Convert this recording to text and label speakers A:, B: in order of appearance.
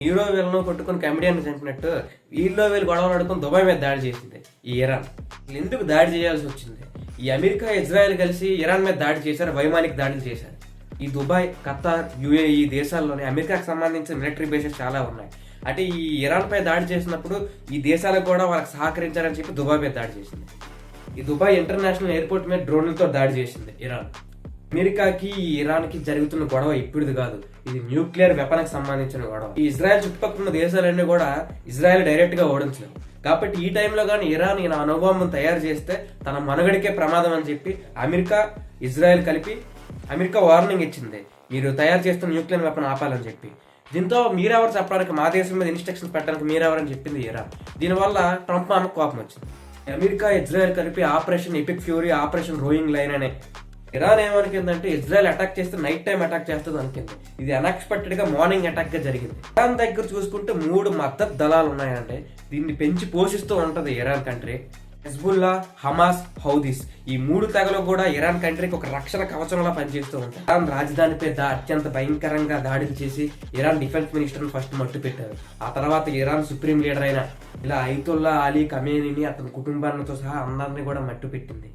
A: Hero వీళ్ళను కొట్టుకుని comedian చంపినట్టు వీళ్ళలో వీళ్ళు గొడవలు ఆడుకుని దుబాయ్ మీద దాడి చేసింది ఈ ఇరాన్. ఎందుకు దాడి చేయాల్సి వచ్చింది? ఈ అమెరికా ఇజ్రాయెల్ కలిసి ఇరాన్ మీద దాడి చేశారు, వైమానిక దాడులు చేశారు. ఈ దుబాయ్, ఖతార్, యుఏఈ దేశాల్లోనే అమెరికాకు సంబంధించిన మిలిటరీ బేసెస్ చాలా ఉన్నాయి. అంటే ఈ ఇరాన్ పై దాడి చేసినప్పుడు ఈ దేశాలకు కూడా వాళ్ళకి సహకరించారని చెప్పి దుబాయ్ మీద దాడి చేసింది. ఈ దుబాయ్ ఇంటర్నేషనల్ ఎయిర్పోర్ట్ మీద డ్రోన్లతో దాడి చేసింది ఇరాన్. అమెరికాకి ఇరాన్కి జరుగుతున్న గొడవ ఇప్పుడుది కాదు, ఇది న్యూక్లియర్ వెపన్ కి సంబంధించిన గొడవ. ఈ ఇజ్రాయెల్ చుట్టుపక్కల ఉన్న దేశాలన్నీ కూడా ఇజ్రాయెల్ డైరెక్ట్ గా ఓడించలేవు. కాబట్టి ఈ టైంలో కానీ ఇరాన్ ఈయన అణుబాంబును తయారు చేస్తే తన మనుగడికే ప్రమాదం అని చెప్పి అమెరికా, ఇజ్రాయెల్ కలిపి అమెరికా వార్నింగ్ ఇచ్చింది, మీరు తయారు చేస్తున్న న్యూక్లియర్ వెపన్ ఆపాలని చెప్పి. దీంతో మీరెవరు చెప్పడానికి, మా దేశం మీద ఇన్స్ట్రక్షన్స్ పెట్టడానికి మీరెవరని చెప్పింది ఇరాన్. దీనివల్ల ట్రంప్ ఆమెకు కోపం వచ్చింది. అమెరికా, ఇజ్రాయెల్ కలిపి operation epic fury, operation rowing line అనే. ఇరాన్ ఏమనుకుందంటే ఇజ్రాయెల్ అటాక్ చేస్తే నైట్ టైం అటాక్ చేస్తుంది అనుకుంది. ఇది అన్ఎక్స్పెక్టెడ్ గా మార్నింగ్ అటాక్ గా జరిగింది. ఇరాన్ దగ్గర చూసుకుంటే 3 మద్దతు దళాలు ఉన్నాయంటే దీన్ని పెంచి పోషిస్తూ ఉంటది Iran country. Hezbollah, Hamas, Houthis, ఈ 3 తెగలు కూడా ఇరాన్ కంట్రీకి ఒక రక్షణ కవచంలా పనిచేస్తూ ఉంటాయి. ఇరాన్ రాజధానిపై అత్యంత భయంకరంగా దాడులు చేసి ఇరాన్ డిఫెన్స్ మినిస్టర్ ఫస్ట్ మట్టు పెట్టారు. ఆ తర్వాత ఇరాన్ సుప్రీం లీడర్ అయిన ఇలా ఐతుల్లా అలీ ఖమేనీని, అతని కుటుంబాలతో సహా అందరినీ కూడా మట్టు పెట్టింది.